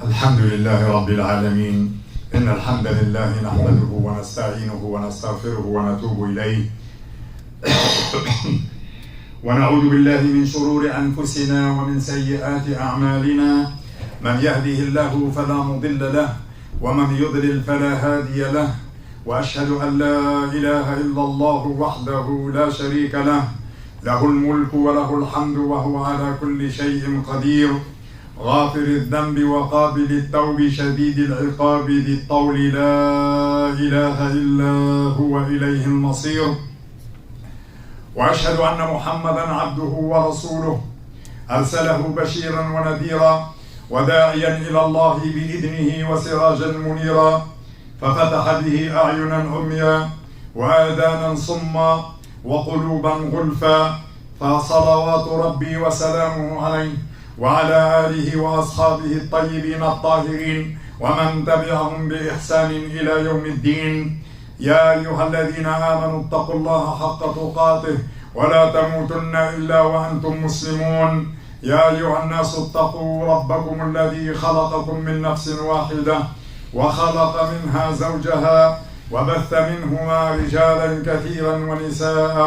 الحمد لله رب العالمين. إن الحمد لله نحمده ونستعينه ونستغفره ونتوب إليه ونعوذ بالله من شرور أنفسنا ومن سيئات أعمالنا. من يهده الله فلا مضل له ومن يضلل فلا هادي له، وأشهد أن لا إله إلا الله وحده لا شريك له، له الملك وله الحمد وهو على كل شيء قدير، غافر الذنب وقابل التوب شديد العقاب ذي الطول، لا إله إلا هو إليه المصير. وأشهد أن محمدا عبده ورسوله أرسله بشيرا ونذيرا وداعيا إلى الله بإذنه وسراجا منيرا، ففتح به أعينا عميا وآذانا صما وقلوبا غلفا، فصلوات ربي وسلامه عليه وعلى آله وأصحابه الطيبين الطاهرين ومن تبعهم بإحسان إلى يوم الدين. يا أيها الذين آمنوا اتقوا الله حق تقاته ولا تموتن إلا وأنتم مسلمون. يا أيها الناس اتقوا ربكم الذي خلقكم من نفس واحدة وخلق منها زوجها وبث منهما رجالا كثيرا ونساء،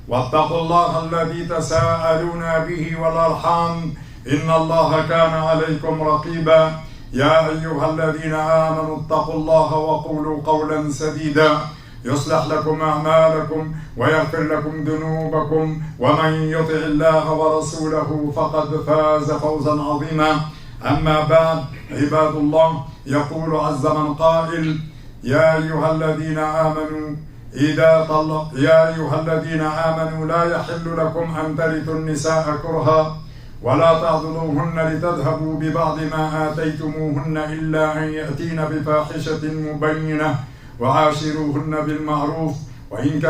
واتقوا الله الذي تساءلون به والأرحام إن الله كان عليكم رقيبا. يا أيها الذين آمنوا اتقوا الله وقولوا قولا سديدا يصلح لكم أعمالكم ويغفر لكم ذنوبكم، ومن يطع الله ورسوله فقد فاز فوزا عظيما. أما بعد، عباد الله، يقول عز من قائل: يا أيها الذين آمنوا لا يحل لكم أن ترثوا النساء كرها ولا تعضلوهن لتذهبوا ببعض ما آتيتموهن إلا أن يأتين بفاحشة مبينة وعاشروهن بالمعروف فإن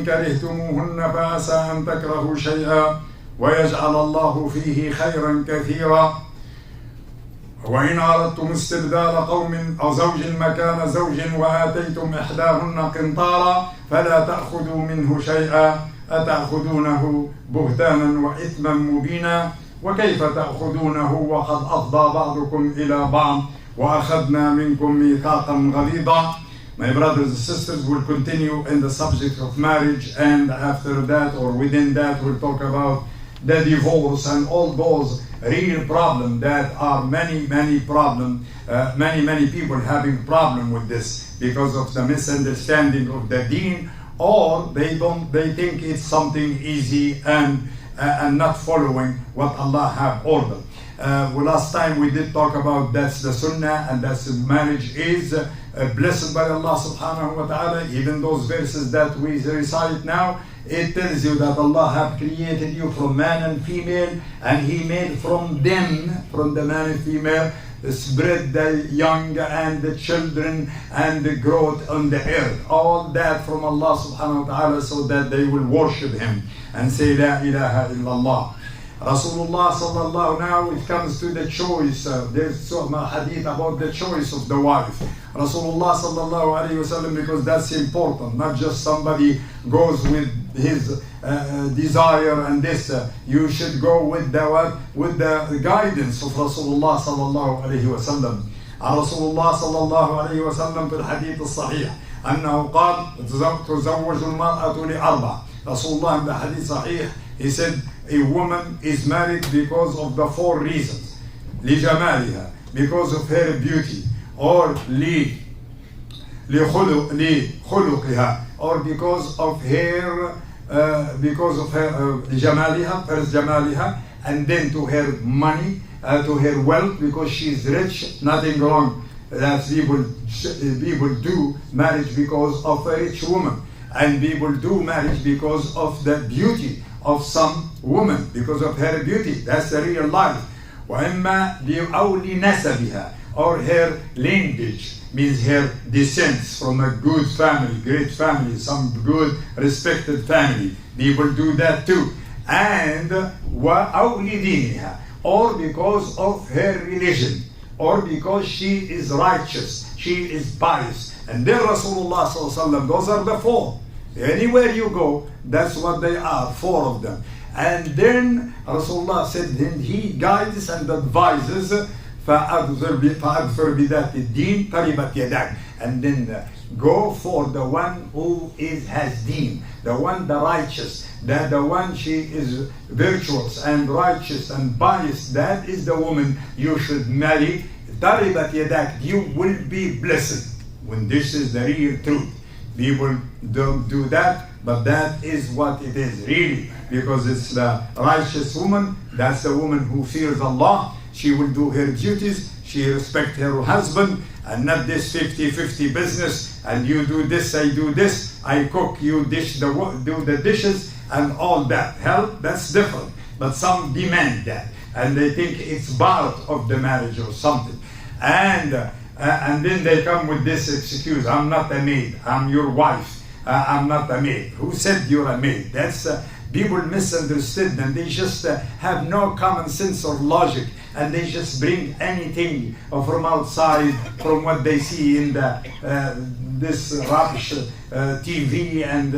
كرهتموهن فعسى أن تكرهوا شيئا ويجعل الله فيه خيرا كثيرا. وإن أردتم استبدال قوم أو زوج مكان زوج وآتيتم إحداهن قنطارا فلا تأخذوا منه شيئا أتأخذونه بهتانا وإثما مبينا، وكيف تأخذونه وقد أفضى بعضكم إلى بعض وأخذنا منكم ميثاقا غليظا. My brothers and sisters, will continue in the subject of marriage, and after that or within that we'll talk about the divorce and all those real problems that are many people having problem with this because of the misunderstanding of the deen, or they think it's something easy and not following what Allah have ordered. Last time we did talk about that's the sunnah, and that's marriage is blessed by Allah subhanahu wa ta'ala. Even those verses that we recite now, it tells you that Allah have created you from man and female, and He made from them, from the man and female, spread the young and the children and the growth on the earth. All that from Allah subhanahu wa ta'ala, so that they will worship Him and say La ilaha illallah. Rasulullah sallallahu, now it comes to the choice. There's a hadith about the choice of the wife. Rasulullah sallallahu alayhi wasallam, because that's important. Not just somebody goes with his desire and this. You should go with the guidance of Rasulullah sallallahu alayhi wasallam. Rasulullah sallallahu alayhi wasallam في الحديث الصحيح أنه قال تزوج المرأة لأربع. Rasulullah in the hadith sahih, he said a woman is married because of the four reasons: لجمالها, because of her beauty, or لخلقها, or because of her جمالها, first جمالها, and then to her money, to her wealth, because she is rich. Nothing wrong that people do marriage because of a rich woman, and people do marriage because of the beauty of some woman, because of her beauty. That's the real life. وإما أو لنسبها, or her lineage, means her descents from a good family, great family, some good respected family. People do that too. And أو لدينها, or because of her religion, or because she is righteous, she is pious. And then Rasulullah sallallahu alaihi wasallam, those are the four. Anywhere you go, that's what they are, four of them. And then Rasulullah said, then he guides and advises, فَأَبْصِرْ بِذَاتِ الدِّينِ تَرِبَتْ يَدَاكَ. And then go for the one who has deen, the one, the righteous, that the one she is virtuous and righteous and pious. That is the woman you should marry. تَرِبَتْ يَدَاكَ. You will be blessed. When this is the real truth. People don't do that, but that is what it is really, because it's the righteous woman. That's the woman who fears Allah. She will do her duties. She respects her husband, and not this 50-50 business. And you do this, I do this. I cook, you do the dishes, and all that. Hell, that's different. But some demand that, and they think it's part of the marriage or something. And then they come with this excuse: I'm not a maid. I'm your wife. I'm not a maid. Who said you're a maid? That's people misunderstood, and they just have no common sense or logic, and they just bring anything from outside, from what they see in this rubbish TV and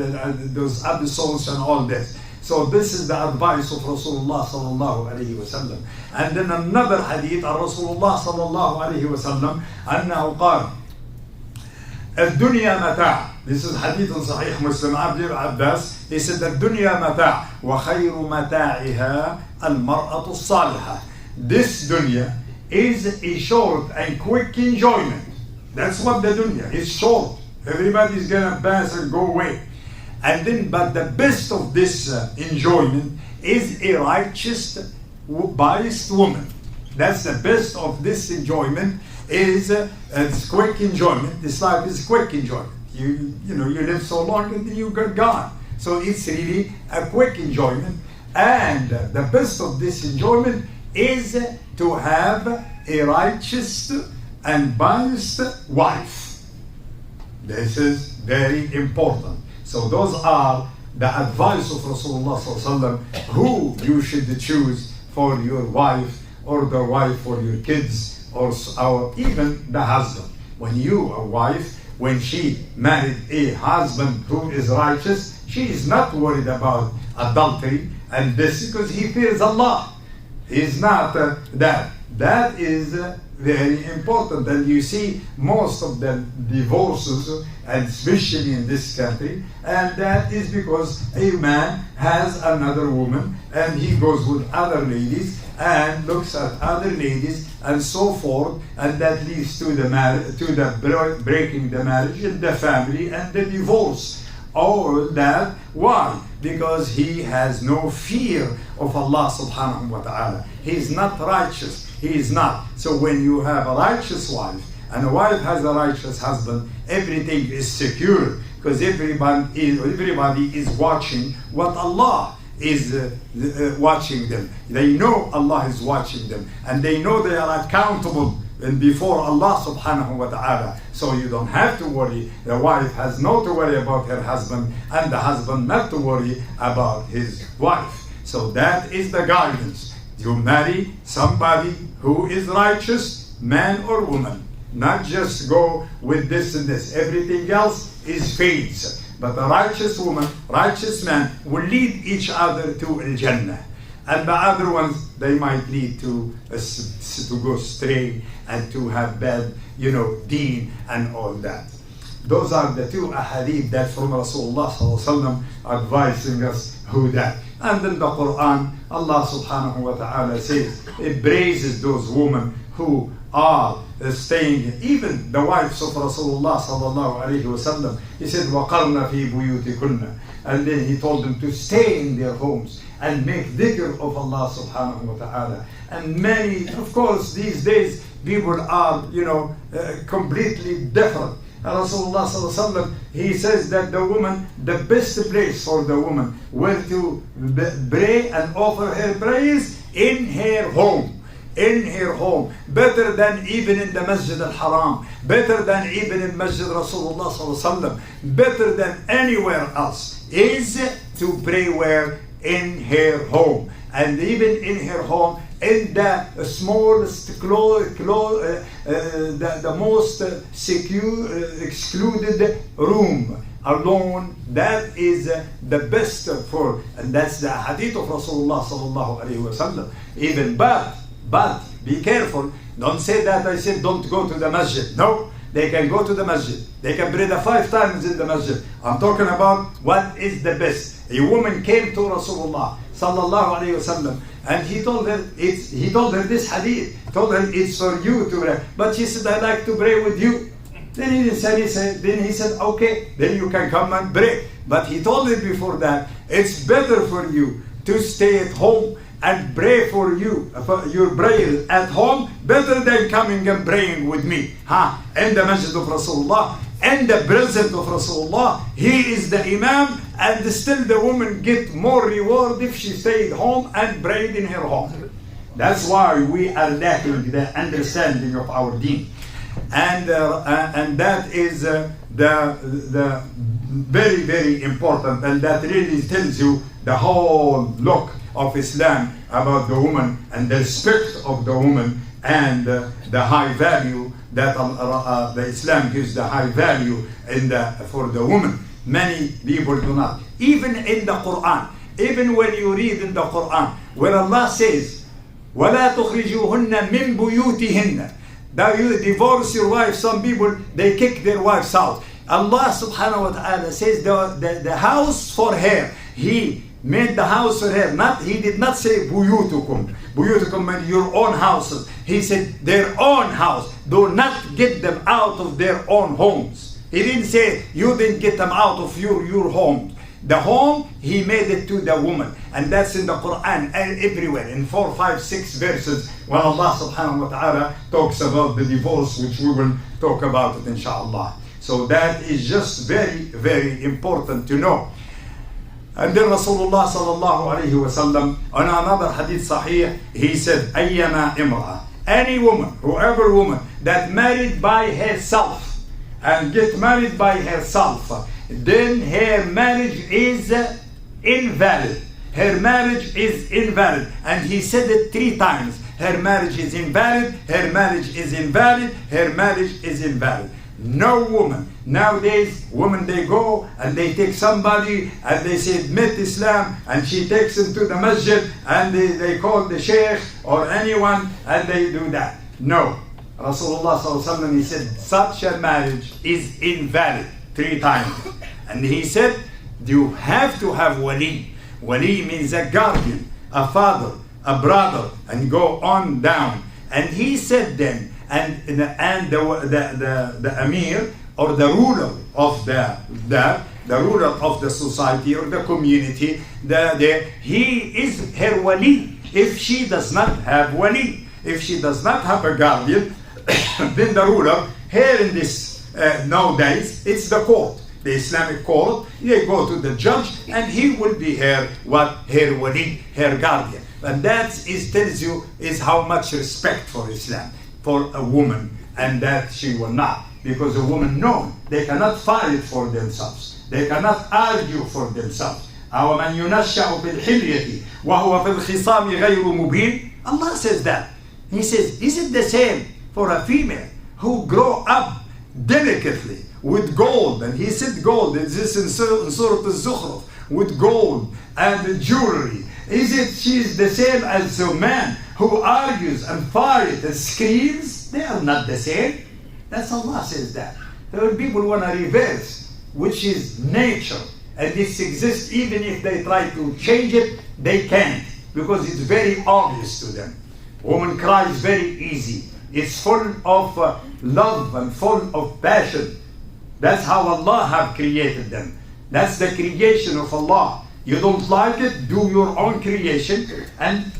those episodes and all this. So this is the advice of Rasulullah sallallahu alayhi wa sallam. And then another hadith of Rasulullah sallallahu alayhi wa sallam, أنه قال الدنيا متاع. This is hadith in Sahih Muslim. Abdul Abbas, he said الدنيا متاع وخير متاعها المرأة الصالحة. This dunya is a short and quick enjoyment. That's what the dunya is, short. Everybody's gonna pass and go away. And then, but the best of this enjoyment is a righteous, biased woman. That's the best of this enjoyment. Is it's quick enjoyment. This life is quick enjoyment. You live so long and then you get gone. So it's really a quick enjoyment. And the best of this enjoyment is to have a righteous and biased wife. This is very important. So those are the advice of Rasulullah sallallahu alaihi wasallam, who you should choose for your wife, or the wife for your kids, or even the husband. When you, a wife, when she married a husband who is righteous, she is not worried about adultery and this, because he fears Allah. He is not that. That is very important. And you see most of the divorces, and especially in this country, and that is because a man has another woman and he goes with other ladies and looks at other ladies and so forth, and that leads to the breaking the marriage and the family and the divorce. All that, why? Because he has no fear of Allah subhanahu wa ta'ala. He is not righteous. He is not. So when you have a righteous wife and a wife has a righteous husband, everything is secure, because everybody is watching what Allah is watching them. They know Allah is watching them, and they know they are accountable and before Allah subhanahu wa ta'ala. So you don't have to worry. The wife has no to worry about her husband, and the husband not to worry about his wife. So that is the guidance. You marry somebody who is righteous, man or woman. Not just go with this and this. Everything else is fades. But a righteous woman, righteous man will lead each other to Al-Jannah. And the other ones, they might lead to go astray and to have bad, deen and all that. Those are the two ahadith that from Rasulullah sallallahu alaihi wasallam advising us who that. And in the Quran, Allah subhanahu wa ta'ala says, it praises those women who are staying, even the wives of Rasulullah sallallahu alaihi wasallam. He said, وَقَرْنَ فِي بُيُوتِكُنَّ. And then he told them to stay in their homes and make dhikr of Allah subhanahu wa ta'ala. And many, of course, these days, people are, completely different. And Rasulullah sallallahu alaihi wasallam, he says that the woman, the best place for the woman where to pray and offer her praise in her home. In her home, better than even in the Masjid al-Haram, better than even in Masjid Rasulullah sallallahu alaihi wasallam, better than anywhere else, is to pray where? In her home. And even in her home, in the smallest, the most secure, excluded room, alone, that is the best for, and that's the hadith of Rasulullah sallallahu alayhi wa sallam. Even but be careful. Don't say that I said don't go to the masjid. No, they can go to the masjid. They can pray the 5 times in the masjid. I'm talking about what is the best. A woman came to Rasulullah sallallahu alayhi wa sallam, and he told her this hadith. He told her it's for you to pray. But she said, I like to pray with you. Then he said, okay, then you can come and pray. But he told her before that, it's better for you to stay at home and pray for your prayer at home, better than coming and praying with me. In the masjid of Rasulullah, in the presence of Rasulullah, he is the imam, and still the woman get more reward if she stayed home and prayed in her home. That's why we are lacking the understanding of our deen. And that is the very, very important, and that really tells you the whole look of Islam about the woman and the respect of the woman and the high value that the Islam gives the high value for the woman. Many people do not. Even in the Quran, even when you read in the Quran, where Allah says, وَلَا تُخْرِجُوهُنَّ مِن بُيُوتِهِنَّ. Now you divorce your wife, some people, they kick their wives out. Allah subhanahu wa ta'ala says the house for her. He made the house for her. He did not say buyutukum. Buyutukum meant your own houses. He said their own house. Do not get them out of their own homes. He didn't say you didn't get them out of your home. The home, he made it to the woman. And that's in the Quran and everywhere. In 4, 5, 6 verses when Allah subhanahu wa ta'ala talks about the divorce, which we will talk about it inshallah. So that is just very, very important to know. And then Rasulullah sallallahu alayhi wa sallam, on another hadith sahih, he said, أَيَّمَا إِمْرَأَ. Any woman, whoever woman, that married by herself, and get married by herself, then her marriage is invalid. Her marriage is invalid. And he said it 3 times. Her marriage is invalid, her marriage is invalid, her marriage is invalid. No woman. Nowadays, women, they go and they take somebody and they say, admit Islam, and she takes him to the masjid and they call the sheikh or anyone and they do that. No. Rasulullah sallallahu alaihi wasallam, he said, such a marriage is invalid 3 times. And he said, you have to have wali. Wali means a guardian, a father, a brother, and go on down. And he said then, and the Amir or the ruler of the ruler of the society or the community, he is her wali. If she does not have wali, if she does not have a guardian, then the ruler here in this nowadays, it's the court, the Islamic court. They go to the judge and he will be her wali, her guardian. And that tells you is how much respect for Islam, for a woman, and that she will not. Because a woman knows they cannot fight for themselves. They cannot argue for themselves. أَوَمَنْ يُنَشَّأُ بِالْحِلْيَةِ وَهُوَ فِي الْخِصَامِ غَيْرُ مُبِينٍ. Allah says that. He says, is it the same for a female who grow up delicately with gold? And he said gold, is this in Surah Al-Zukhruf, with gold and jewelry? Is it she's the same as a man who argues and fights and screams? They are not the same. That's Allah says that. There are people want to reverse, which is nature. And this exists, even if they try to change it, they can't. Because it's very obvious to them. Woman cries very easy. It's full of love and full of passion. That's how Allah have created them. That's the creation of Allah. You don't like it, do your own creation and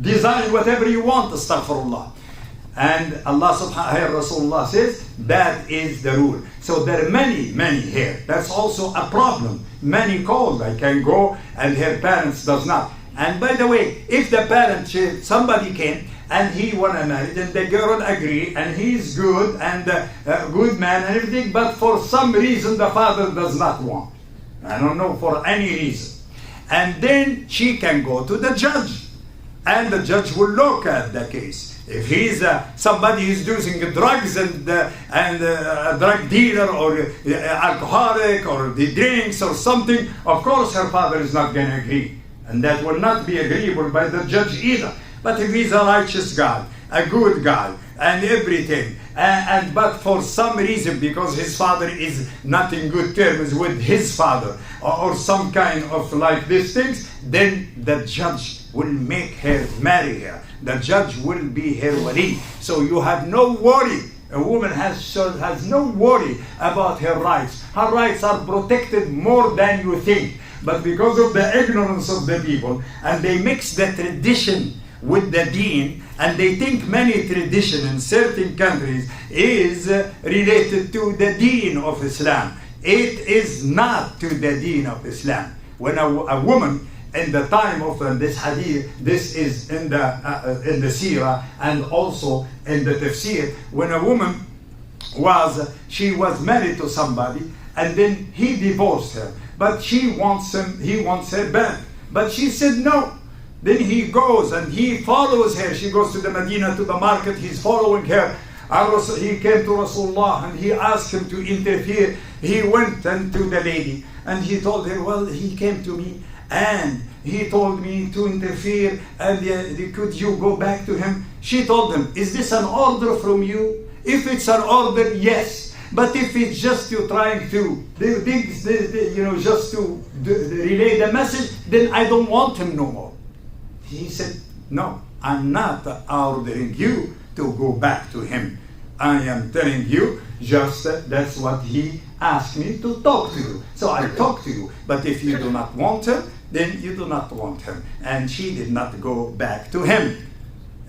design whatever you want, astaghfirullah. And Allah subhanahu wa ta'ala says that is the rule. So there are many here. That's also a problem. Many call, I can go and her parents does not. And by the way, if the parent, somebody came and he want to marry, then the girl agree and he's good and a good man and everything, but for some reason the father does not want. I don't know, for any reason. And then she can go to the judge. and the judge will look at the case. If he's somebody who's using drugs and a drug dealer or alcoholic or the drinks or something, of course her father is not going to agree. And that will not be agreeable by the judge either. But if he's a righteous guy, a good guy, and everything, but for some reason, because his father is not in good terms with his father, or some kind of like these things, then the judge will make her marry her. The judge will be her wali. So you have no worry. A woman has no worry about her rights. Her rights are protected more than you think. But because of the ignorance of the people, and they mix the tradition with the deen, and they think many tradition in certain countries is related to the deen of Islam. It is not to the deen of Islam. When a woman in the time of this hadith, this is in the seerah and also in the tafsir, when a woman she was married to somebody and then he divorced her, but he wants her back, but she said no. Then he goes and he follows her. She goes to the Medina, to the market, he's following her. He came to Rasulullah and he asked him to interfere. He went and to the lady and he told her, well, he came to me and he told me to interfere, and could you go back to him? She told him, is this an order from you? If it's an order, yes. But if it's just you trying to, just to relay the message, then I don't want him no more. He said, no, I'm not ordering you to go back to him. I am telling you just that's what he asked me to talk to you. So I talk to you. But if you do not want him, then you do not want him. And she did not go back to him.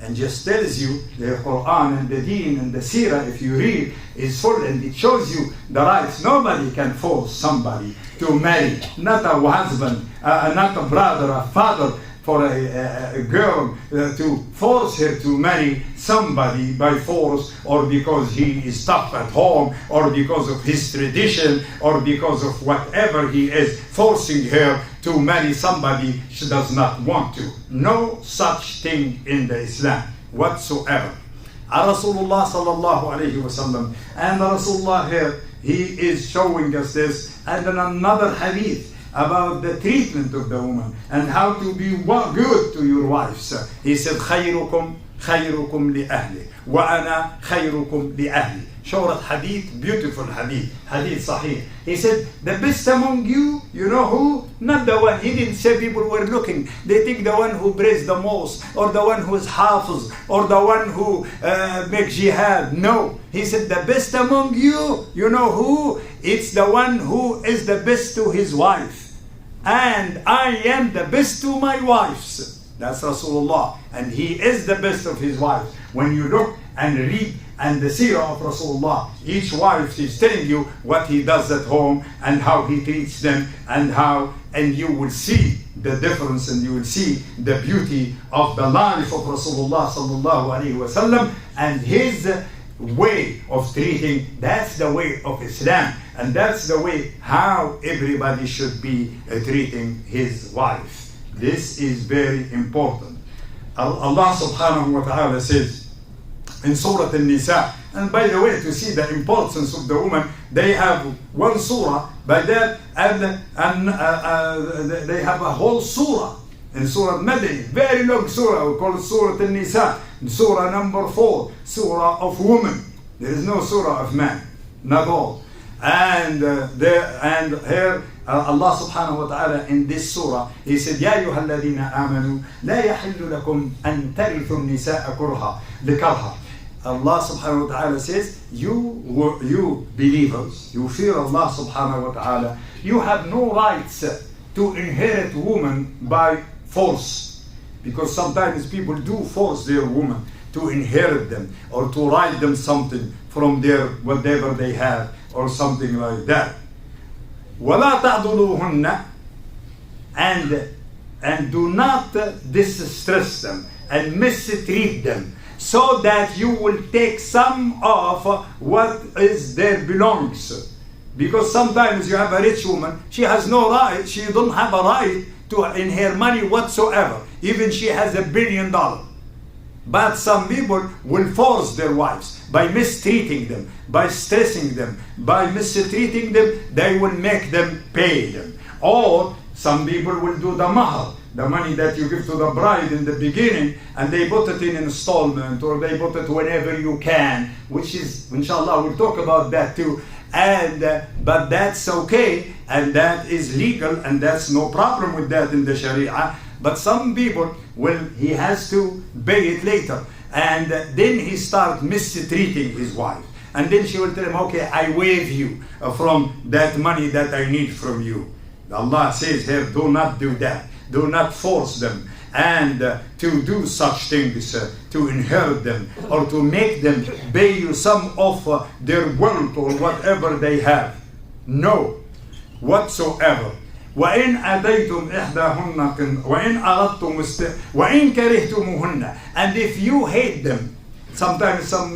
And just tells you the Quran and the Deen and the Seerah, if you read, is full and it shows you the rights. Nobody can force somebody to marry. Not a husband, not a brother, a father, for a girl to force her to marry somebody by force, or because he is tough at home, or because of his tradition, or because of whatever he is forcing her to marry somebody she does not want to. No such thing in the Islam whatsoever. Rasulullah sallallahu alayhi wa sallam, and Rasulullah here, he is showing us this, and in another hadith about the treatment of the woman and how to be good to your wives. He said, خيركم لأهلي وأنا خيركم لأهلي. Short hadith, beautiful hadith, hadith sahih. He said, the best among you, you know who? Not the one. He didn't say people were looking. They think the one who prays the most, or the one who is hafiz, or the one who makes jihad. No. He said, the best among you, you know who? It's the one who is the best to his wife. And I am the best to my wives. That's Rasulullah. And he is the best of his wives. When you look and read and the seerah of Rasulullah, each wife is telling you what he does at home and how he treats them, and you will see the difference, and you will see the beauty of the life of Rasulullah sallallahu alaihi wasallam and his way of treating. That's the way of Islam, and that's the way how everybody should be treating his wife. This is very important. Allah subhanahu wa ta'ala says in Surah An-Nisa, and by the way, to see the importance of the woman, they have one surah by that, and they have a whole surah in Surah Madani, very long surah, we call it Surah An-Nisa, surah number 4, surah of woman. There is no surah of man, not all. And here Allah subhanahu wa ta'ala in this surah, he said, يَا أَيُّهَا الَّذِينَ آمَنُوا لَا يَحِلُّ لَكُمْ أَن تَرِثُوا النِّسَاءَ لِكَرْهَا. Allah subhanahu wa ta'ala says, you believers, you fear Allah subhanahu wa ta'ala, you have no rights to inherit woman by force. Because sometimes people do force their woman to inherit them, or to write them something from their whatever they have, or something like that. وَلَا تَعْضُلُوهُنَّ, and do not distress them and mistreat them, so that you will take some of what is their belongs. Because sometimes you have a rich woman, she has no right, she don't have a right in her money whatsoever, even she has $1 billion. But some people will force their wives by mistreating them, by stressing them, by mistreating them. They will make them pay them. Or some people will do the mahar, the money that you give to the bride in the beginning, and they put it in installment, or they put it whenever you can, which is, inshallah, we'll talk about that too. And but that's okay, and that is legal, and that's no problem with that in the Sharia. But some people, well, he has to pay it later, and then he starts mistreating his wife, and then she will tell him, okay, I waive you from that money that I need from you. Allah says here, do not do that. Do not force them and to do such things, to inherit them, or to make them pay you some of their wealth or whatever they have. No, whatsoever. وإن أتيتم إحداهن وإن أردتم وإن كرهتموهن, and if you hate them. Sometimes a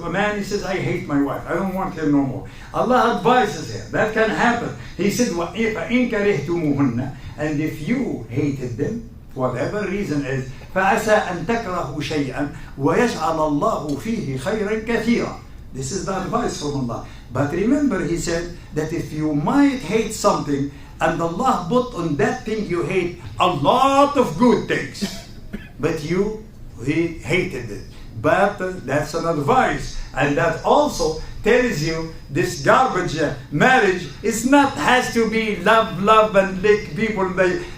man, he says, I hate my wife, I don't want her no more. Allah advises her, that can happen. He said, وَإِن كَرِهْتُمُوهُنَّ, and if you hated them, whatever reason is, فَعَسَىٰ أَن تَكْرَهُ شَيْئًا وَيَجْعَلَ اللَّهُ فِيهِ خَيْرًا كَثِيرًا. This is the advice from Allah. But remember, he said that if you might hate something, and Allah put on that thing you hate a lot of good things, but he hated it. But that's an advice, and that also tells you this garbage marriage is not has to be love and like people.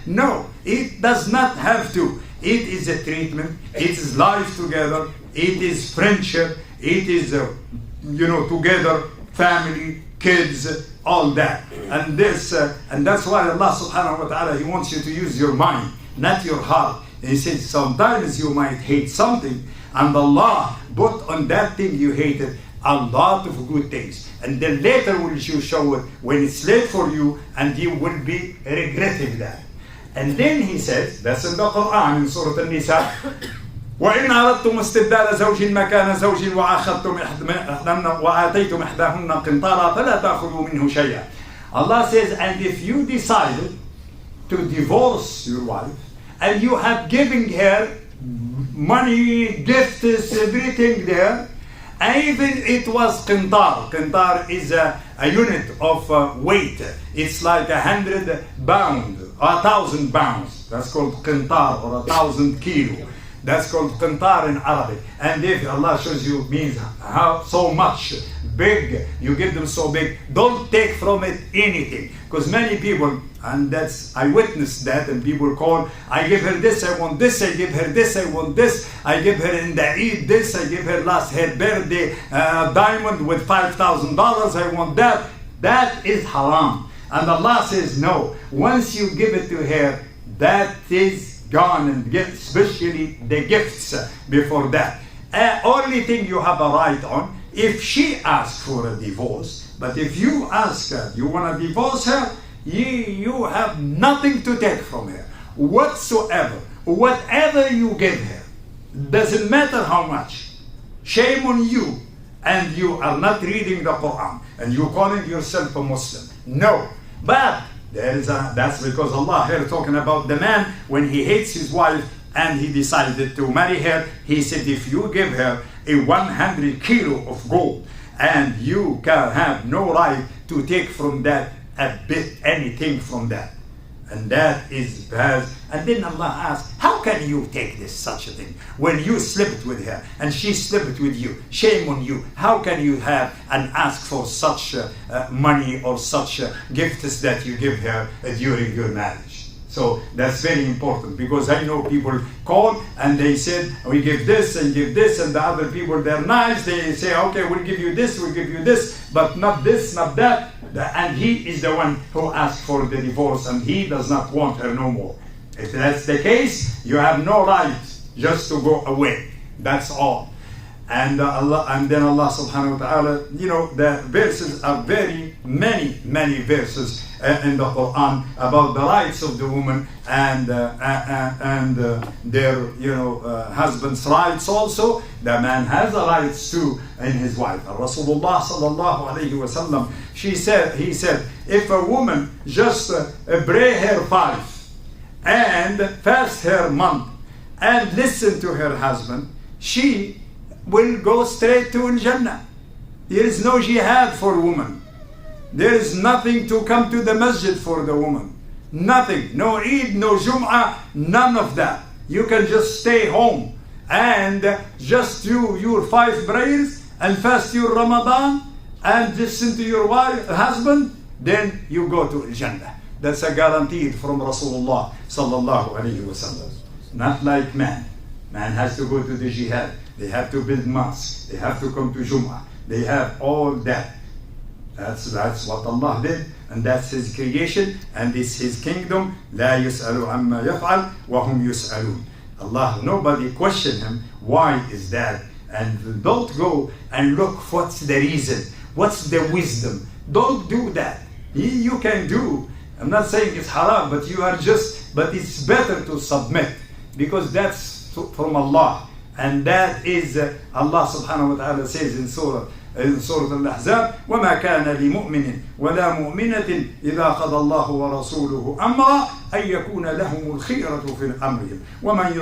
No, it does not have to. It is a treatment. It is life together. It is friendship. It is together, family, kids, all that. And this and that's why Allah Subhanahu wa Taala, He wants you to use your mind, not your heart. And He says sometimes you might hate something, and Allah put on that thing you hated a lot of good things. And then later will you show it when it's late for you, and you will be regretting that. And then he says, that's in the Quran in Surah An-Nisa, وَإِنْ أَرَدْتُمُ اسْتِبْدَالَ زَوْجٍ مَكَانَ زَوْجٍ وَآتَيْتُمْ إِحْدَاهُنَّ قِنْطَارًا فَلَا تَأْخُذُوا مِنْهُ شَيْئًا. Allah says, and if you decided to divorce your wife, and you have given her money, gifts, everything there, and even it was qintar. Qintar is a unit of weight. It's like 100 pounds, 1,000 pounds. That's called qintar, or 1,000 kilo. That's called qintar in Arabic. And if Allah shows you means how so much big, you give them so big, don't take from it anything. Because many people, and that's, I witnessed that, and people call, I give her this, I want this, I give her this, I want this, I give her in the Eid this, I give her last her birthday diamond with $5,000, I want that. That is haram. And Allah says no. Once you give it to her, that is gone, and get especially the gifts before that. Only thing you have a right on, if she asks for a divorce, but if you ask her, you want to divorce her, you have nothing to take from her whatsoever. Whatever you give her, doesn't matter how much. Shame on you, and you are not reading the Quran, and you calling yourself a Muslim. No, but that's because Allah here talking about the man when he hates his wife and he decided to marry her. He said, if you give her a 100 kilo of gold, and you can have no right to take from that a bit, anything from that. And that is bad. And then Allah asks, how can you take this, such a thing, when you slept with her and she slept with you? Shame on you. How can you have and ask for such money or such gifts that you give her during your marriage? So that's very important, because I know people call and they said, we give this and give this, and the other people, they're nice, they say, okay, we'll give you this, but not this, not that. And he is the one who asked for the divorce, and he does not want her no more. If that's the case, you have no right just to go away. That's all. And then Allah subhanahu wa ta'ala, the verses are very many verses in the Quran about the rights of the woman and their husband's rights also. The man has the rights too in his wife. Rasulullah sallallahu alayhi wa sallam, he said, if a woman just braid her 5 and fast her month and listen to her husband, she will go straight to Jannah. There is no jihad for women. There is nothing to come to the masjid for the woman. Nothing. No Eid, no Jum'ah, none of that. You can just stay home and just do your 5 prayers and fast your Ramadan and listen to your husband, then you go to Jannah. That's a guaranteed from Rasulullah sallallahu alayhi wa sallam. Not like man. Man has to go to the jihad. They have to build mosques. They have to come to Jum'ah. They have all that. That's what Allah did, and that's His creation, and it's His kingdom. لا يسأل عما يفعل وهم يسألون. Allah, nobody question Him. Why is that? And don't go and look what's the reason, what's the wisdom. Don't do that. You can do. I'm not saying it's haram, but but it's better to submit, because that's from Allah. And that is Allah subhanahu wa ta'ala says in Surah Al-Ahzab, وَمَا كَانَ لِمُؤْمِنٍ وَلَا مُؤْمِنَةٍ إِذَا قَضَى اللَّهُ وَرَسُولُهُ أَمْرًا أَن يَكُونَ لَهُمُ الْخِيرَةُ فِي أَمْرِهِمْ وَمَنْ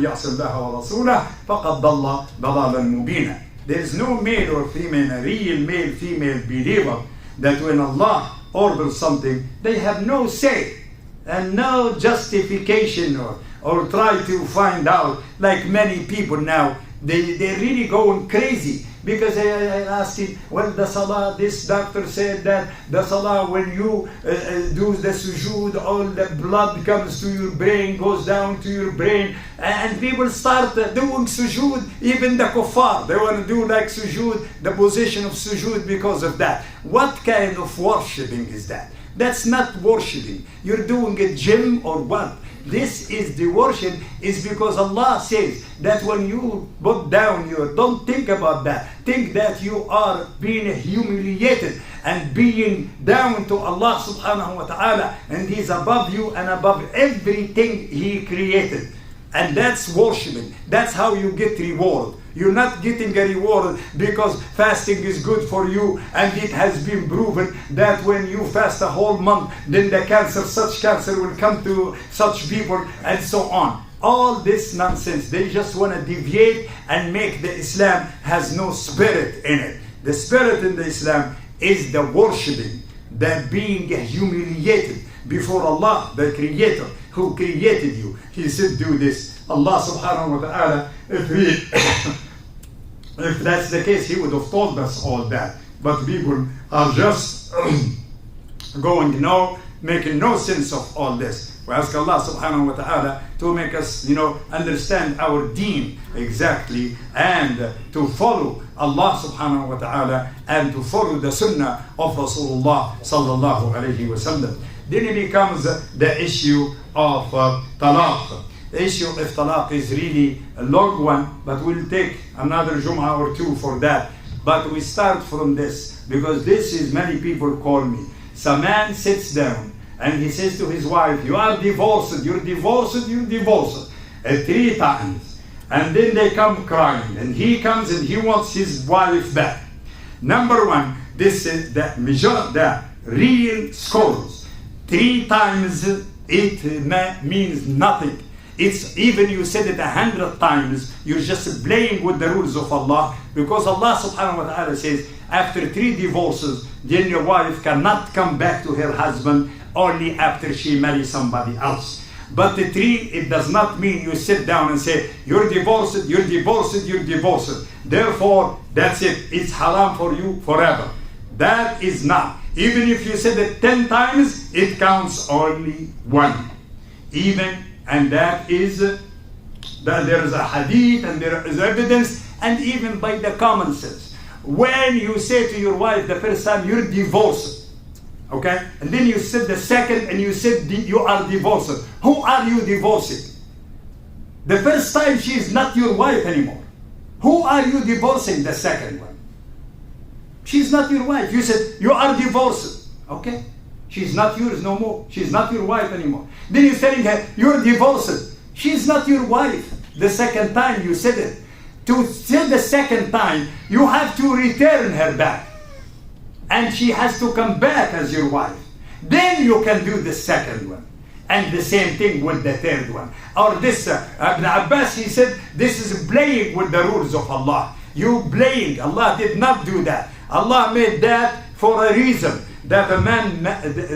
يَعْصِ اللَّهَ وَرَسُولَهُ فَقَدْ ضَلَّ ضَلَالًا مُبِينًا. There is no male or female, a real male-female believer, that when Allah orders something, they have no say and no justification or try to find out, like many people now. They're really going crazy because I asked him, well, the salah, this doctor said that the salah, when you do the sujood, all the blood comes to your brain, goes down to your brain, and people start doing sujood, even the kuffar, they want to do like sujood, the position of sujood because of that. What kind of worshipping is that? That's not worshipping. You're doing a gym or what? This is the worship, is because Allah says that when you put down don't think about that. Think that you are being humiliated and being down to Allah subhanahu wa ta'ala, and He's above you and above everything He created. And that's worshiping. That's how you get reward. You're not getting a reward because fasting is good for you, and it has been proven that when you fast a whole month, then such cancer will come to such people, and so on. All this nonsense. They just want to deviate and make the Islam has no spirit in it. The spirit in the Islam is the worshipping, the being humiliated before Allah, the Creator, who created you. He said, do this. Allah subhanahu wa ta'ala, if that's the case, He would have told us all that. But people are just making no sense of all this. We ask Allah subhanahu wa ta'ala to make us, understand our deen exactly, and to follow Allah subhanahu wa ta'ala, and to follow the sunnah of Rasulullah sallallahu alayhi wa sallam. Then it becomes the issue of talaq. The issue of talaq is really a long one, but we'll take another Jum'ah or two for that. But we start from this, because this is, many people call me. Some man sits down and he says to his wife, you are divorced, you're divorced, you're divorced, 3 times. And then they come crying, and he comes and he wants his wife back. Number one, this is the real scholars. 3 times it means nothing. It's even you said it 100 times, you're just playing with the rules of Allah, because Allah subhanahu wa ta'ala says after 3 divorces, then your wife cannot come back to her husband only after she marries somebody else. But the 3, it does not mean you sit down and say, you're divorced, you're divorced, you're divorced. Therefore, that's it. It's haram for you forever. That is not. Even if you said it 10 times, it counts only 1. And that is that there is a hadith and there is evidence, and even by the common sense. When you say to your wife the first time, you're divorced, okay? And then you said the second and you said you are divorced. Who are you divorcing? The first time she is not your wife anymore. Who are you divorcing the second one? She's not your wife. You said you are divorced, okay? She's not yours no more. She's not your wife anymore. Then you're telling her, you're divorced. She's not your wife. The second time you said it. To say the second time, you have to return her back. And she has to come back as your wife. Then you can do the second one. And the same thing with the third one. Or this, Ibn Abbas, he said, this is playing with the rules of Allah. You playing. Allah did not do that. Allah made that for a reason. That a man,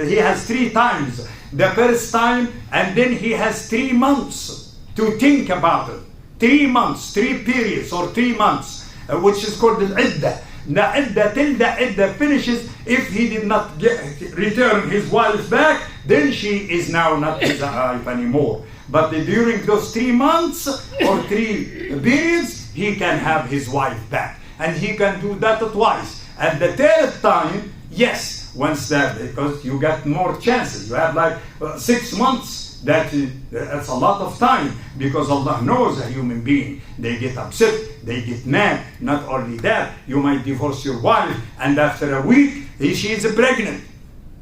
he has 3 times. The first time, and then he has 3 months to think about it. 3 months, 3 periods or 3 months, which is called al-iddah. The iddah, till the iddah finishes, if he did not return his wife back, then she is now not his wife anymore. But during those 3 months or 3 periods, he can have his wife back. And he can do that twice. And the third time, yes, once that, because you got more chances. You have like 6 months. That's a lot of time, because Allah knows a human being. They get upset, they get mad. Not only that, you might divorce your wife, and after a week, she is pregnant.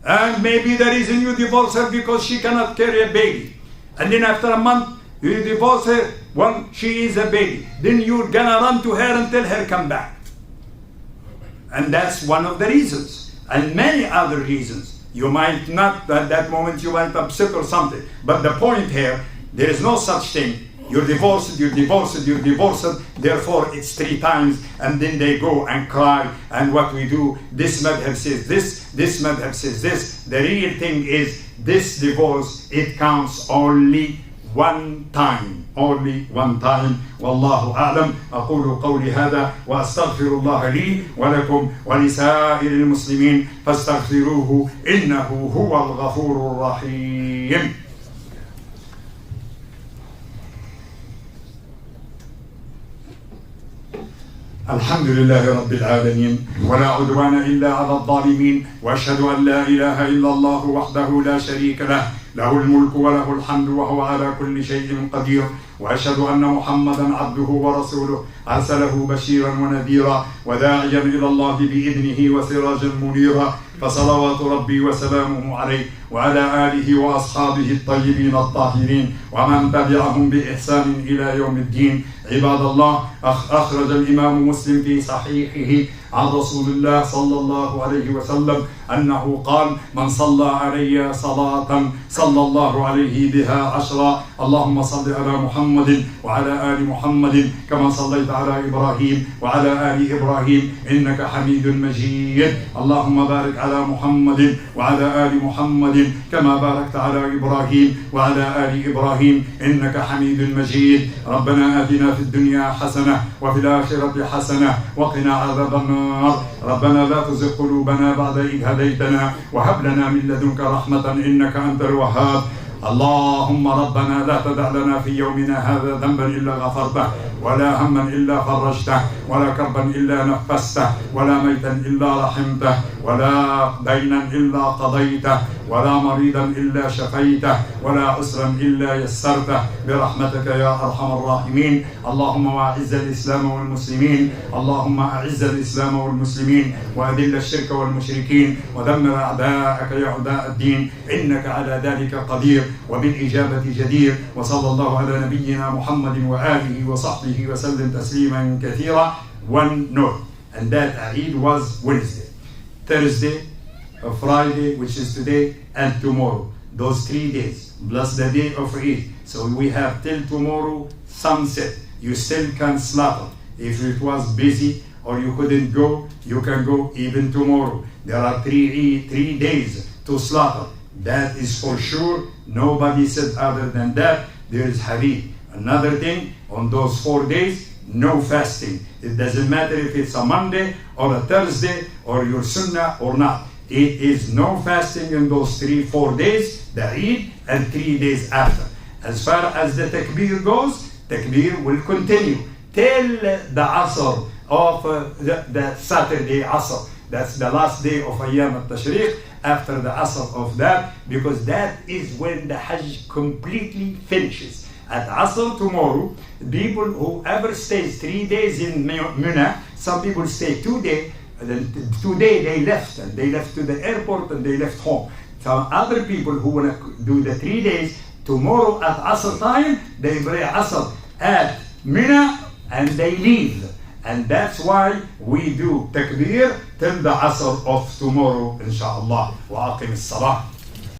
And maybe the reason you divorce her because she cannot carry a baby. And then after a month, you divorce her when she is a baby. Then you're gonna run to her and tell her come back. And that's one of the reasons. And many other reasons. You might not, at that moment, you might upset or something. But the point here, there is no such thing. You're divorced, you're divorced, you're divorced. Therefore, it's 3 times. And then they go and cry. And what we do, this madhab says this madhab says this. The real thing is, this divorce, it counts only 1 time. Only 1 time. والله أعلم. أقول قولي هذا وأستغفر الله لي ولكم ولسائر المسلمين فاستغفروه إنه هو الغفور الرحيم. الحمد لله رب العالمين ولا عدوان إلا على الظالمين وأشهد أن لا إله إلا الله وحده لا شريك له له الملك وله الحمد وهو على كل شيء قدير وأشهد أن محمدا عبده ورسوله أرسله بشيرا ونذيرا وداعيا إلى الله بإذنه وسراجا منيرا فصلوات ربي وسلامه عليه وعلى آله وأصحابه الطيبين الطاهرين ومن تبعهم بإحسان إلى يوم الدين. عباد الله، أخرج الإمام مسلم في صحيحه عن رسول الله صلى الله عليه وسلم أنه قال: من صلى علي صلاة صلى الله عليه بها 10. اللهم صل على محمد وعلى آل محمد كما صليت على إبراهيم وعلى آل إبراهيم إنك حميد مجيد. اللهم بارك على محمد وعلى آل محمد كما باركت على إبراهيم وعلى آل إبراهيم إنك حميد مجيد. ربنا آتنا في الدنيا حسنة وفي الآخرة حسنة وقنا عذاب النار. ربنا لا تزغ قلوبنا بعد إذ هديتنا وهب لنا من لدنك رحمة إنك أنت الوهاب. اللهم ربنا لا تدع لنا في يومنا هذا ذنبا إلا غفرته ولا هما إلا فرجته ولا كربا إلا نفسته ولا ميتا إلا رحمته ولا دينا إلا قضيته ولا مريضا إلا شفيته ولا عسرا إلا يسرته برحمتك يا أرحم الراحمين. اللهم وأعز الإسلام والمسلمين. اللهم أعز الإسلام والمسلمين وأذل الشرك والمشركين ودمر أعداءك يا أعداء الدين إنك على ذلك قدير وبالإجابة جدير. وصلى الله على نبينا محمد وآله وصحبه وسلم تسليما كثيرا. One note, and that Eid was Wednesday, Thursday, Friday, which is today, and tomorrow. Those 3 days, plus the day of Eid. So we have till tomorrow sunset. You still can slaughter. If it was busy or you couldn't go, you can go even tomorrow. There are 3 days to slaughter. That is for sure. Nobody said other than that. There is hadith. Another thing, on those 4 days, no fasting. It doesn't matter if it's a Monday or a Thursday or your sunnah or not. It is no fasting in those 3-4 days, the Eid, and 3 days after. As far as the takbir goes, takbir will continue till the Asr of the Saturday Asr. That's the last day of Ayyam al-Tashriq. After the Asr of that, because that is when the Hajj completely finishes. At Asr tomorrow, people whoever stays 3 days in Mina, some people stay 2 days, then today they left, and they left to the airport and they left home. Some other people who want to do the 3 days, tomorrow at Asr time, they pray Asr at Mina and they leave. And that's why we do takbir till the Asr of tomorrow, inshallah. Wa aqim as-salah.